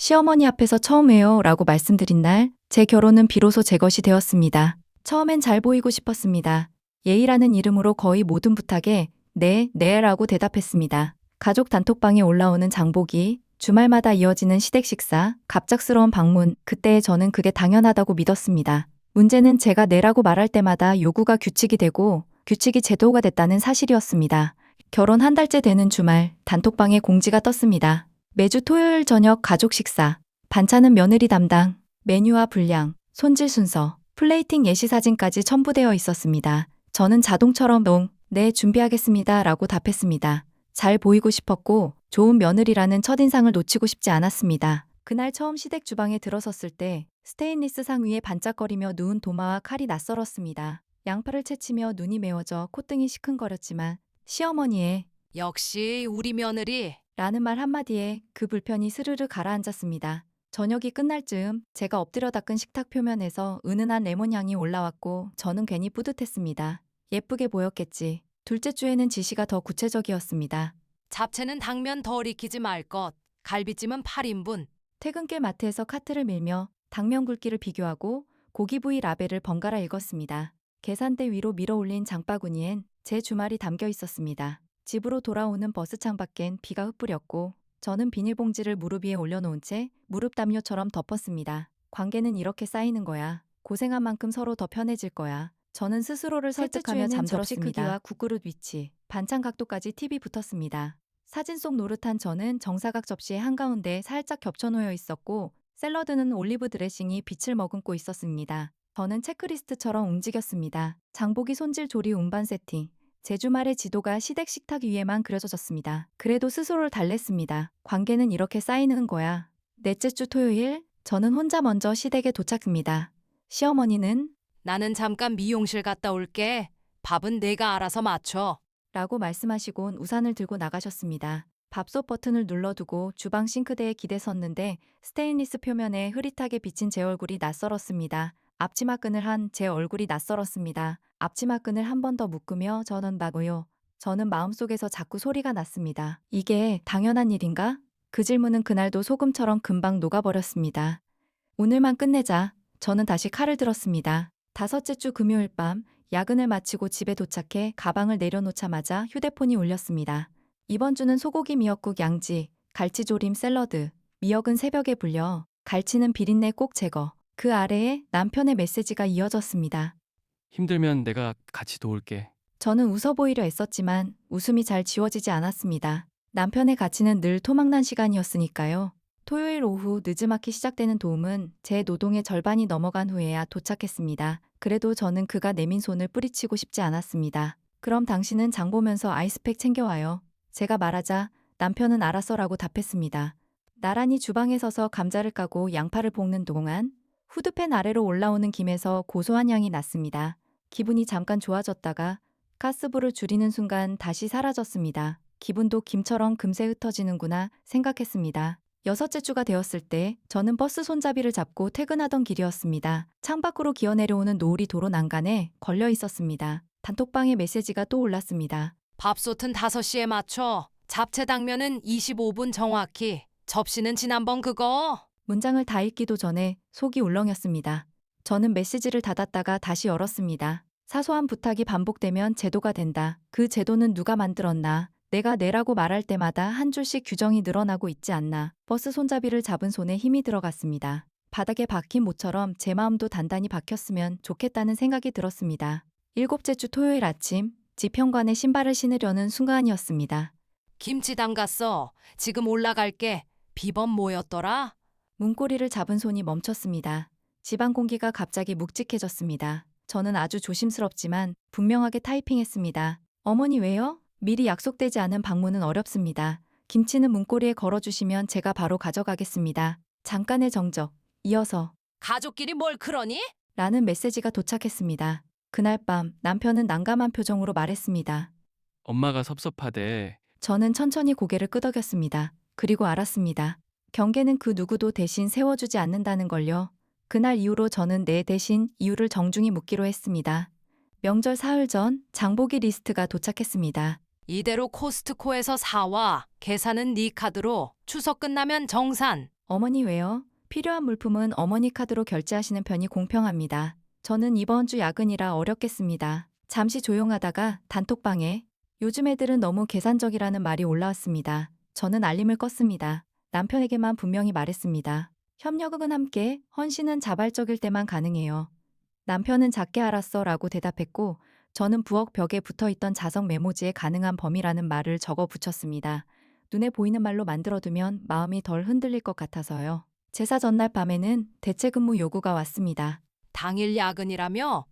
시어머니 앞에서 처음 해요 라고 말씀드린 날, 제 결혼은 비로소 제 것이 되었습니다. 처음엔 잘 보이고 싶었습니다. 예의라는 이름으로 거의 모든 부탁에 네, 네 라고 대답했습니다. 가족 단톡방에 올라오는 장보기, 주말마다 이어지는 시댁 식사, 갑작스러운 방문, 그때 저는 그게 당연하다고 믿었습니다. 문제는 제가 네라고 말할 때마다 요구가 규칙이 되고 규칙이 제도가 됐다는 사실이었습니다. 결혼 한 달째 되는 주말, 단톡방에 공지가 떴습니다. 매주 토요일 저녁 가족 식사, 반찬은 며느리 담당, 메뉴와 분량, 손질 순서, 플레이팅 예시 사진까지 첨부되어 있었습니다. 저는 자동처럼 네, 준비하겠습니다 라고 답했습니다. 잘 보이고 싶었고 좋은 며느리라는 첫인상을 놓치고 싶지 않았습니다. 그날 처음 시댁 주방에 들어섰을 때 스테인리스 상 위에 반짝거리며 누운 도마와 칼이 낯설었습니다. 양파를 채치며 눈이 메워져 콧등이 시큰거렸지만 시어머니의 역시 우리 며느리. 라는 말 한마디에 그 불편이 스르르 가라앉았습니다. 저녁이 끝날 즈음 제가 엎드려 닦은 식탁 표면에서 은은한 레몬 향이 올라왔고 저는 괜히 뿌듯했습니다. 예쁘게 보였겠지. 둘째 주에는 지시가 더 구체적이었습니다. 잡채는 당면 덜 익히지 말 것. 갈비찜은 8인분. 퇴근길 마트에서 카트를 밀며 당면 굵기를 비교하고 고기 부위 라벨을 번갈아 읽었습니다. 계산대 위로 밀어 올린 장바구니엔 제 주말이 담겨 있었습니다. 집으로 돌아오는 버스 창밖엔 비가 흩뿌렸고 저는 비닐봉지를 무릎 위에 올려놓은 채 무릎 담요처럼 덮었습니다. 관계는 이렇게 쌓이는 거야. 고생한 만큼 서로 더 편해질 거야. 저는 스스로를 설득하며 잠들었습니다. 접시 크기와 국그릇 위치, 반찬 각도까지 팁이 붙었습니다. 사진 속 노릇한 저는 정사각 접시의 한가운데 살짝 겹쳐놓여 있었고 샐러드는 올리브 드레싱이 빛을 머금고 있었습니다. 저는 체크리스트처럼 움직였습니다. 장보기 손질 조리 운반 세팅. 제 주말의 지도가 시댁 식탁 위에만 그려졌습니다. 그래도 스스로를 달랬습니다. 관계는 이렇게 쌓이는 거야. 넷째 주 토요일, 저는 혼자 먼저 시댁에 도착합니다. 시어머니는 나는 잠깐 미용실 갔다 올게. 밥은 내가 알아서 맞춰. 라고 말씀하시곤 우산을 들고 나가셨습니다. 밥솥 버튼을 눌러두고 주방 싱크대에 기대 섰는데 스테인리스 표면에 흐릿하게 비친 제 얼굴이 낯설었습니다. 앞치마끈을 한 제 얼굴이 낯설었습니다. 앞치마끈을 한 번 더 묶으며 저는 막어요. 저는 마음속에서 자꾸 소리가 났습니다. 이게 당연한 일인가? 그 질문은 그날도 소금처럼 금방 녹아버렸습니다. 오늘만 끝내자. 저는 다시 칼을 들었습니다. 다섯째 주 금요일 밤 야근을 마치고 집에 도착해 가방을 내려놓자마자 휴대폰이 울렸습니다. 이번 주는 소고기 미역국 양지, 갈치조림 샐러드, 미역은 새벽에 불려, 갈치는 비린내 꼭 제거. 그 아래에 남편의 메시지가 이어졌습니다. 힘들면 내가 같이 도울게. 저는 웃어 보이려 애썼지만 웃음이 잘 지워지지 않았습니다. 남편의 가치는 늘 토막난 시간이었으니까요. 토요일 오후 느즈막히 시작되는 도움은 제 노동의 절반이 넘어간 후에야 도착했습니다. 그래도 저는 그가 내민 손을 뿌리치고 싶지 않았습니다. 그럼 당신은 장 보면서 아이스팩 챙겨와요. 제가 말하자 남편은 알았어라고 답했습니다. 나란히 주방에 서서 감자를 까고 양파를 볶는 동안 후드팬 아래로 올라오는 김에서 고소한 향이 났습니다. 기분이 잠깐 좋아졌다가 가스불을 줄이는 순간 다시 사라졌습니다. 기분도 김처럼 금세 흩어지는구나 생각했습니다. 여섯째 주가 되었을 때 저는 버스 손잡이를 잡고 퇴근하던 길이었습니다. 창밖으로 기어내려오는 노을이 도로 난간에 걸려 있었습니다. 단톡방에 메시지가 또 올랐습니다. 밥솥은 5시에 맞춰. 잡채 당면은 25분 정확히. 접시는 지난번 그거. 문장을 다 읽기도 전에 속이 울렁였습니다. 저는 메시지를 닫았다가 다시 열었습니다. 사소한 부탁이 반복되면 제도가 된다. 그 제도는 누가 만들었나? 내가 내라고 말할 때마다 한 줄씩 규정이 늘어나고 있지 않나. 버스 손잡이를 잡은 손에 힘이 들어갔습니다. 바닥에 박힌 모처럼 제 마음도 단단히 박혔으면 좋겠다는 생각이 들었습니다. 일곱째 주 토요일 아침, 집 현관에 신발을 신으려는 순간이었습니다. 김치 담갔어. 지금 올라갈게. 비번 뭐였더라? 문고리를 잡은 손이 멈췄습니다. 집안 공기가 갑자기 묵직해졌습니다. 저는 아주 조심스럽지만 분명하게 타이핑했습니다. 어머니 왜요? 미리 약속되지 않은 방문은 어렵습니다. 김치는 문고리에 걸어주시면 제가 바로 가져가겠습니다. 잠깐의 정적, 이어서 가족끼리 뭘 그러니? 라는 메시지가 도착했습니다. 그날 밤 남편은 난감한 표정으로 말했습니다. 엄마가 섭섭하대. 저는 천천히 고개를 끄덕였습니다. 그리고 알았습니다. 경계는 그 누구도 대신 세워주지 않는다는 걸요. 그날 이후로 저는 내 대신 이유를 정중히 묻기로 했습니다. 명절 사흘 전 장보기 리스트가 도착했습니다. 이대로 코스트코에서 사와. 계산은 네 카드로. 추석 끝나면 정산. 어머니 왜요? 필요한 물품은 어머니 카드로 결제하시는 편이 공평합니다. 저는 이번 주 야근이라 어렵겠습니다. 잠시 조용하다가 단톡방에 요즘 애들은 너무 계산적이라는 말이 올라왔습니다. 저는 알림을 껐습니다. 남편에게만 분명히 말했습니다. 협력은 함께, 헌신은 자발적일 때만 가능해요. 남편은 작게 알았어 라고 대답했고 저는 부엌 벽에 붙어있던 자석 메모지에 가능한 범위라는 말을 적어 붙였습니다. 눈에 보이는 말로 만들어두면 마음이 덜 흔들릴 것 같아서요. 제사 전날 밤에는 대체근무 요구가 왔습니다. 당일 야근이라며?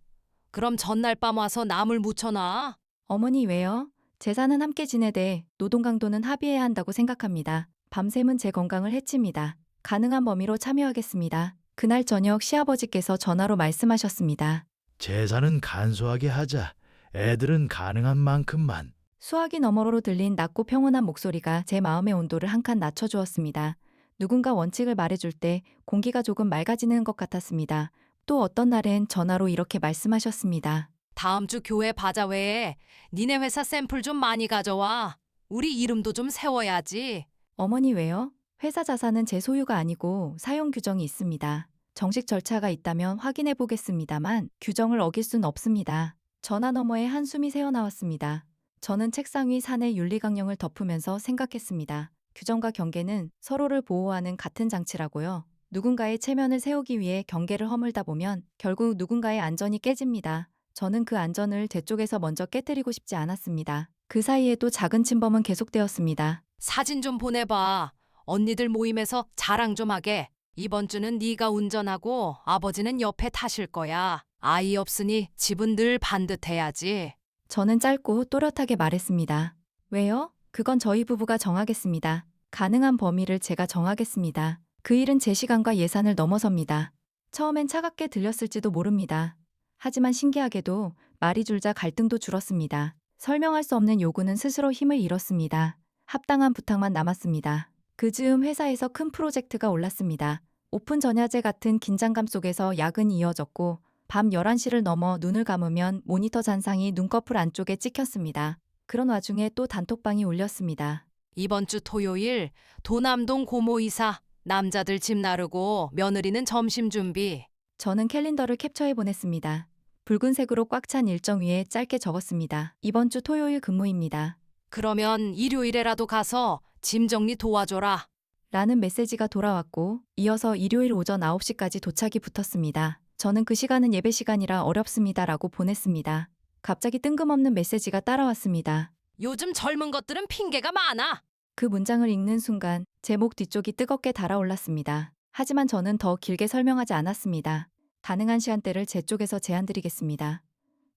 그럼 전날 밤 와서 나물 묻혀놔. 어머니 왜요? 제사는 함께 지내되 노동 강도는 합의해야 한다고 생각합니다. 밤샘은 제 건강을 해칩니다. 가능한 범위로 참여하겠습니다. 그날 저녁 시아버지께서 전화로 말씀하셨습니다. 제사는 간소하게 하자. 애들은 가능한 만큼만. 수화기 너머로 들린 낮고 평온한 목소리가 제 마음의 온도를 한 칸 낮춰주었습니다. 누군가 원칙을 말해줄 때 공기가 조금 맑아지는 것 같았습니다. 또 어떤 날엔 전화로 이렇게 말씀하셨습니다. 다음 주 교회 바자회에 니네 회사 샘플 좀 많이 가져와. 우리 이름도 좀 세워야지. 어머니 왜요? 회사 자산은 제 소유가 아니고 사용 규정이 있습니다. 정식 절차가 있다면 확인해 보겠습니다만 규정을 어길 순 없습니다. 전화 너머에 한숨이 새어나왔습니다. 저는 책상 위 사내 윤리강령을 덮으면서 생각했습니다. 규정과 경계는 서로를 보호하는 같은 장치라고요. 누군가의 체면을 세우기 위해 경계를 허물다 보면 결국 누군가의 안전이 깨집니다. 저는 그 안전을 제 쪽에서 먼저 깨뜨리고 싶지 않았습니다. 그 사이에도 작은 침범은 계속되었습니다. 사진 좀 보내봐. 언니들 모임에서 자랑 좀 하게. 이번 주는 네가 운전하고 아버지는 옆에 타실 거야. 아이 없으니 집은 늘 반듯해야지. 저는 짧고 또렷하게 말했습니다. 왜요? 그건 저희 부부가 정하겠습니다. 가능한 범위를 제가 정하겠습니다. 그 일은 제 시간과 예산을 넘어섭니다. 처음엔 차갑게 들렸을지도 모릅니다. 하지만 신기하게도 말이 줄자 갈등도 줄었습니다. 설명할 수 없는 요구는 스스로 힘을 잃었습니다. 합당한 부탁만 남았습니다. 그 즈음 회사에서 큰 프로젝트가 올랐습니다. 오픈 전야제 같은 긴장감 속에서 야근이 이어졌고 밤 11시를 넘어 눈을 감으면 모니터 잔상이 눈꺼풀 안쪽에 찍혔습니다. 그런 와중에 또 단톡방이 울렸습니다. 이번 주 토요일 도남동 고모이사 남자들 집 나르고 며느리는 점심 준비. 저는 캘린더를 캡처해 보냈습니다. 붉은색으로 꽉 찬 일정 위에 짧게 적었습니다. 이번 주 토요일 근무입니다. 그러면 일요일에라도 가서 짐 정리 도와줘라. 라는 메시지가 돌아왔고 이어서 일요일 오전 9시까지 도착이 붙었습니다. 저는 그 시간은 예배 시간이라 어렵습니다 라고 보냈습니다. 갑자기 뜬금없는 메시지가 따라왔습니다. 요즘 젊은 것들은 핑계가 많아. 그 문장을 읽는 순간 제 목 뒤쪽이 뜨겁게 달아올랐습니다. 하지만 저는 더 길게 설명하지 않았습니다. 가능한 시간대를 제 쪽에서 제안드리겠습니다.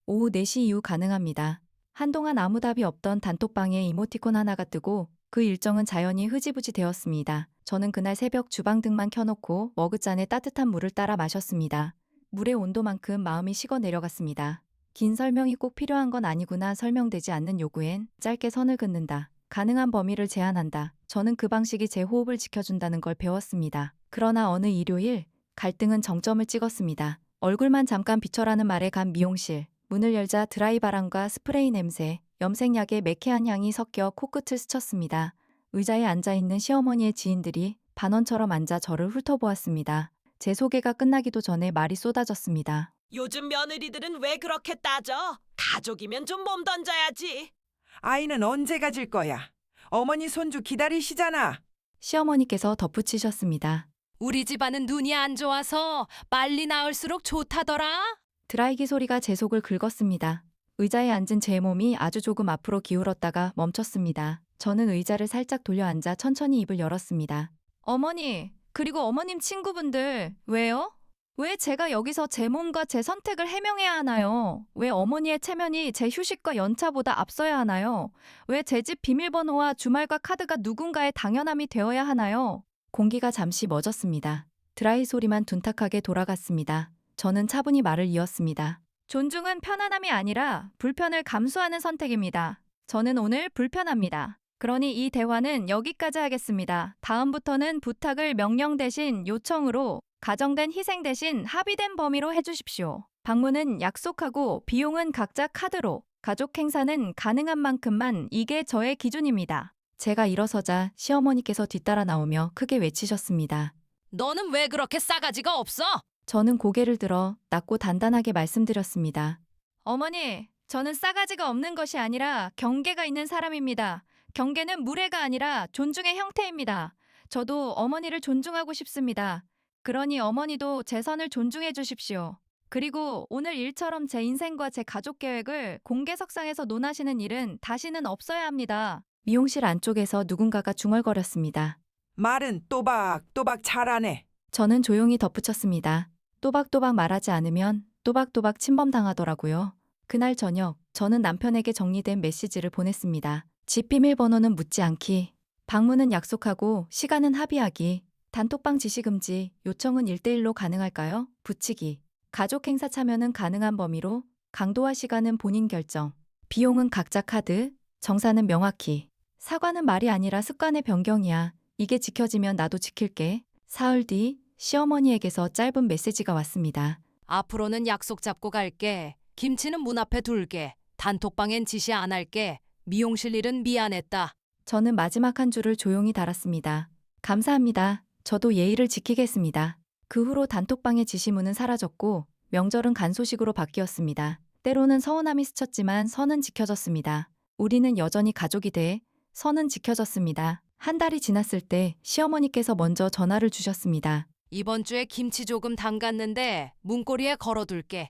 오후 4시 이후 가능합니다. 한동안 아무 답이 없던 단톡방에 이모티콘 하나가 뜨고 그 일정은 자연히 흐지부지 되었습니다. 저는 그날 새벽 주방등만 켜놓고 머그잔에 따뜻한 물을 따라 마셨습니다. 물의 온도만큼 마음이 식어 내려갔습니다. 긴 설명이 꼭 필요한 건 아니구나. 설명되지 않는 요구엔 짧게 선을 긋는다. 가능한 범위를 제한한다. 저는 그 방식이 제 호흡을 지켜준다는 걸 배웠습니다. 그러나 어느 일요일 갈등은 정점을 찍었습니다. 얼굴만 잠깐 비춰라는 말에 간 미용실. 문을 열자 드라이 바람과 스프레이 냄새, 염색약의 매캐한 향이 섞여 코끝을 스쳤습니다. 의자에 앉아있는 시어머니의 지인들이 반원처럼 앉아 저를 훑어보았습니다. 제 소개가 끝나기도 전에 말이 쏟아졌습니다. 요즘 며느리들은 왜 그렇게 따져? 가족이면 좀 몸 던져야지. 아이는 언제 가질 거야? 어머니 손주 기다리시잖아. 시어머니께서 덧붙이셨습니다. 우리 집안은 눈이 안 좋아서 빨리 나을수록 좋다더라. 드라이기 소리가 제 속을 긁었습니다. 의자에 앉은 제 몸이 아주 조금 앞으로 기울었다가 멈췄습니다. 저는 의자를 살짝 돌려 앉아 천천히 입을 열었습니다. 어머니, 그리고 어머님 친구분들, 왜요? 왜 제가 여기서 제 몸과 제 선택을 해명해야 하나요? 왜 어머니의 체면이 제 휴식과 연차보다 앞서야 하나요? 왜 제 집 비밀번호와 주말과 카드가 누군가의 당연함이 되어야 하나요? 공기가 잠시 멎었습니다. 드라이 소리만 둔탁하게 돌아갔습니다. 저는 차분히 말을 이었습니다. 존중은 편안함이 아니라 불편을 감수하는 선택입니다. 저는 오늘 불편합니다. 그러니 이 대화는 여기까지 하겠습니다. 다음부터는 부탁을 명령 대신 요청으로, 가정된 희생 대신 합의된 범위로 해주십시오. 방문은 약속하고 비용은 각자 카드로, 가족 행사는 가능한 만큼만, 이게 저의 기준입니다. 제가 일어서자 시어머니께서 뒤따라 나오며 크게 외치셨습니다. 너는 왜 그렇게 싸가지가 없어? 저는 고개를 들어 낮고 단단하게 말씀드렸습니다. 어머니, 저는 싸가지가 없는 것이 아니라 경계가 있는 사람입니다. 경계는 무례가 아니라 존중의 형태입니다. 저도 어머니를 존중하고 싶습니다. 그러니 어머니도 제 선을 존중해 주십시오. 그리고 오늘 일처럼 제 인생과 제 가족 계획을 공개석상에서 논하시는 일은 다시는 없어야 합니다. 미용실 안쪽에서 누군가가 중얼거렸습니다. 말은 또박또박 잘하네. 저는 조용히 덧붙였습니다. 또박또박 말하지 않으면 또박또박 침범당하더라고요. 그날 저녁, 저는 남편에게 정리된 메시지를 보냈습니다. 집 비밀번호는 묻지 않기, 방문은 약속하고 시간은 합의하기, 단톡방 지시 금지, 요청은 1대1로 가능할까요? 붙이기. 가족 행사 참여는 가능한 범위로, 강도와 시간은 본인 결정, 비용은 각자 카드, 정사는 명확히. 사과는 말이 아니라 습관의 변경이야. 이게 지켜지면 나도 지킬게. 사흘 뒤 시어머니에게서 짧은 메시지가 왔습니다. 앞으로는 약속 잡고 갈게. 김치는 문 앞에 둘게. 단톡방엔 지시 안 할게. 미용실 일은 미안했다. 저는 마지막 한 줄을 조용히 달았습니다. 감사합니다. 저도 예의를 지키겠습니다. 그 후로 단톡방의 지시문은 사라졌고 명절은 간소식으로 바뀌었습니다. 때로는 서운함이 스쳤지만 선은 지켜졌습니다. 우리는 여전히 가족이 돼 선은 지켜졌습니다. 한 달이 지났을 때 시어머니께서 먼저 전화를 주셨습니다. 이번 주에 김치 조금 담갔는데 문고리에 걸어둘게.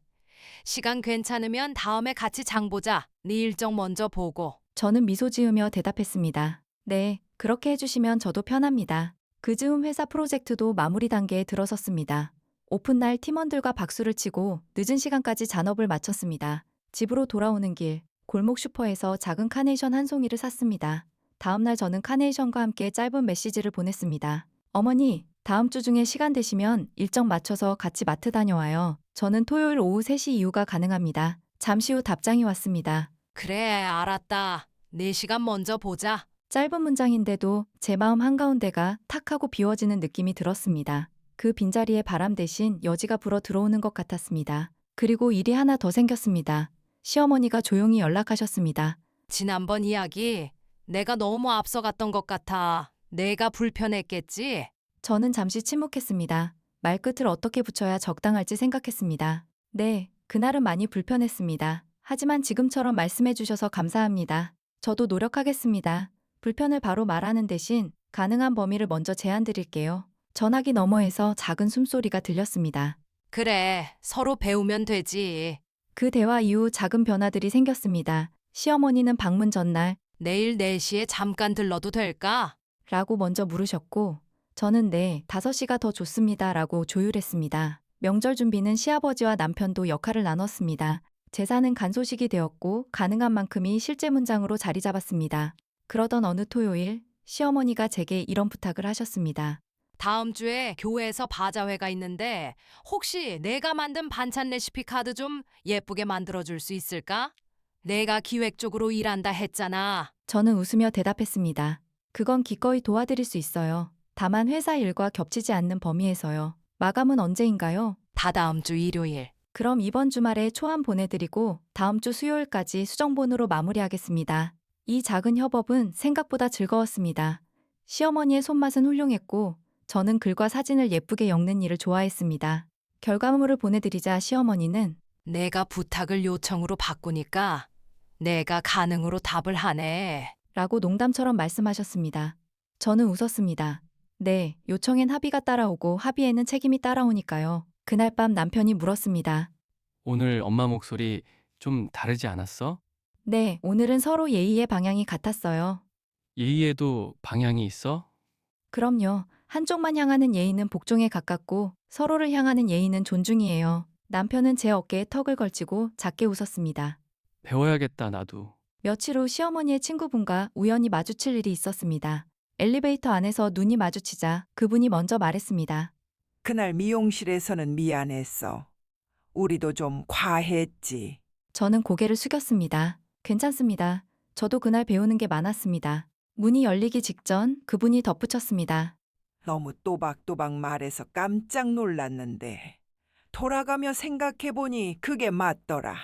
시간 괜찮으면 다음에 같이 장 보자. 네 일정 먼저 보고. 저는 미소 지으며 대답했습니다. 네, 그렇게 해주시면 저도 편합니다. 그 즈음 회사 프로젝트도 마무리 단계에 들어섰습니다. 오픈날 팀원들과 박수를 치고 늦은 시간까지 잔업을 마쳤습니다. 집으로 돌아오는 길, 골목 슈퍼에서 작은 카네이션 한 송이를 샀습니다. 다음날 저는 카네이션과 함께 짧은 메시지를 보냈습니다. 어머니, 다음 주 중에 시간 되시면 일정 맞춰서 같이 마트 다녀와요. 저는 토요일 오후 3시 이후가 가능합니다. 잠시 후 답장이 왔습니다. 그래, 알았다. 4시간 먼저 보자. 짧은 문장인데도 제 마음 한가운데가 탁 하고 비워지는 느낌이 들었습니다. 그 빈자리에 바람 대신 여지가 불어 들어오는 것 같았습니다. 그리고 일이 하나 더 생겼습니다. 시어머니가 조용히 연락하셨습니다. 지난번 이야기 내가 너무 앞서갔던 것 같아. 내가 불편했겠지? 저는 잠시 침묵했습니다. 말끝을 어떻게 붙여야 적당할지 생각했습니다. 네, 그날은 많이 불편했습니다. 하지만 지금처럼 말씀해 주셔서 감사합니다. 저도 노력하겠습니다. 불편을 바로 말하는 대신 가능한 범위를 먼저 제안 드릴게요. 전화기 너머에서 작은 숨소리가 들렸습니다. 그래, 서로 배우면 되지. 그 대화 이후 작은 변화들이 생겼습니다. 시어머니는 방문 전날 내일 4시에 잠깐 들러도 될까? 라고 먼저 물으셨고 저는 네, 5시가 더 좋습니다 라고 조율했습니다. 명절 준비는 시아버지와 남편도 역할을 나눴습니다. 제사는 간소식이 되었고 가능한 만큼이 실제 문장으로 자리 잡았습니다. 그러던 어느 토요일 시어머니가 제게 이런 부탁을 하셨습니다. 다음 주에 교회에서 바자회가 있는데 혹시 내가 만든 반찬 레시피 카드 좀 예쁘게 만들어줄 수 있을까? 내가 기획 쪽으로 일한다 했잖아. 저는 웃으며 대답했습니다. 그건 기꺼이 도와드릴 수 있어요. 다만 회사 일과 겹치지 않는 범위에서요. 마감은 언제인가요? 다다음 주 일요일. 그럼 이번 주말에 초안 보내드리고 다음 주 수요일까지 수정본으로 마무리하겠습니다. 이 작은 협업은 생각보다 즐거웠습니다. 시어머니의 손맛은 훌륭했고 저는 글과 사진을 예쁘게 엮는 일을 좋아했습니다. 결과물을 보내드리자 시어머니는 내가 부탁을 요청으로 바꾸니까 내가 가능으로 답을 하네. 라고 농담처럼 말씀하셨습니다. 저는 웃었습니다. 네, 요청엔 합의가 따라오고 합의에는 책임이 따라오니까요. 그날 밤 남편이 물었습니다. 오늘 엄마 목소리 좀 다르지 않았어? 네, 오늘은 서로 예의의 방향이 같았어요. 예의에도 방향이 있어? 그럼요. 한쪽만 향하는 예의는 복종에 가깝고 서로를 향하는 예의는 존중이에요. 남편은 제 어깨에 턱을 걸치고 작게 웃었습니다. 배워야겠다, 나도. 며칠 후 시어머니의 친구분과 우연히 마주칠 일이 있었습니다. 엘리베이터 안에서 눈이 마주치자 그분이 먼저 말했습니다. 그날 미용실에서는 미안했어. 우리도 좀 과했지. 저는 고개를 숙였습니다. 괜찮습니다. 저도 그날 배우는 게 많았습니다. 문이 열리기 직전 그분이 덧붙였습니다. 너무 또박또박 말해서 깜짝 놀랐는데 돌아가며 생각해보니 그게 맞더라.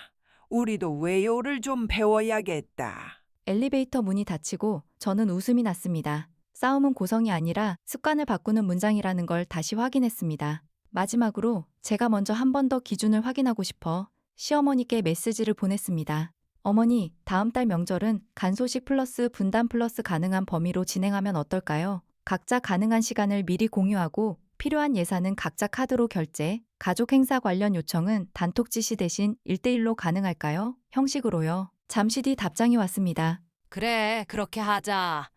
우리도 외요를 좀 배워야겠다. 엘리베이터 문이 닫히고 저는 웃음이 났습니다. 싸움은 고성이 아니라 습관을 바꾸는 문장이라는 걸 다시 확인했습니다. 마지막으로 제가 먼저 한 번 더 기준을 확인하고 싶어 시어머니께 메시지를 보냈습니다. 어머니, 다음 달 명절은 간소식 플러스 분담 플러스 가능한 범위로 진행하면 어떨까요? 각자 가능한 시간을 미리 공유하고 필요한 예산은 각자 카드로 결제, 가족 행사 관련 요청은 단톡 지시 대신 1대1로 가능할까요? 형식으로요. 잠시 뒤 답장이 왔습니다. 그래, 그렇게 하자.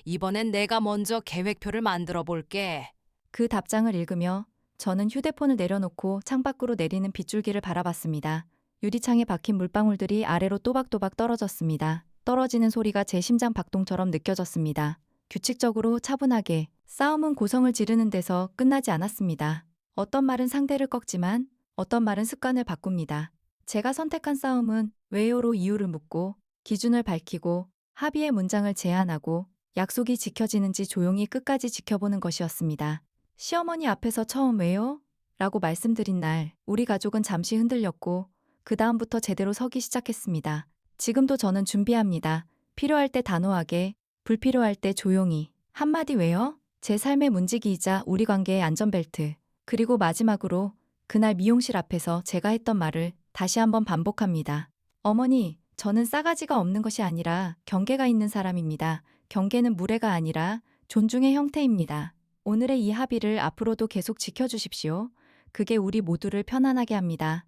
이번엔 내가 먼저 계획표를 만들어 볼게. 그 답장을 읽으며 저는 휴대폰을 내려놓고 창밖으로 내리는 빗줄기를 바라봤습니다. 유리창에 박힌 물방울들이 아래로 또박또박 떨어졌습니다. 떨어지는 소리가 제 심장 박동처럼 느껴졌습니다. 규칙적으로 차분하게 싸움은 고성을 지르는 데서 끝나지 않았습니다. 어떤 말은 상대를 꺾지만 어떤 말은 습관을 바꿉니다. 제가 선택한 싸움은 왜요로 이유를 묻고 기준을 밝히고 합의의 문장을 제안하고 약속이 지켜지는지 조용히 끝까지 지켜보는 것이었습니다. 시어머니 앞에서 처음 왜요? 라고 말씀드린 날 우리 가족은 잠시 흔들렸고 그 다음부터 제대로 서기 시작했습니다. 지금도 저는 준비합니다. 필요할 때 단호하게, 불필요할 때 조용히. 한마디 왜요? 제 삶의 문지기이자 우리 관계의 안전벨트. 그리고 마지막으로 그날 미용실 앞에서 제가 했던 말을 다시 한번 반복합니다. 어머니, 저는 싸가지가 없는 것이 아니라 경계가 있는 사람입니다. 경계는 무례가 아니라 존중의 형태입니다. 오늘의 이 합의를 앞으로도 계속 지켜주십시오. 그게 우리 모두를 편안하게 합니다.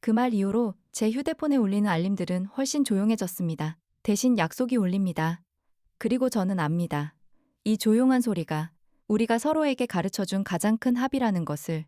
그 말 이후로 제 휴대폰에 울리는 알림들은 훨씬 조용해졌습니다. 대신 약속이 울립니다. 그리고 저는 압니다. 이 조용한 소리가 우리가 서로에게 가르쳐준 가장 큰 합의라는 것을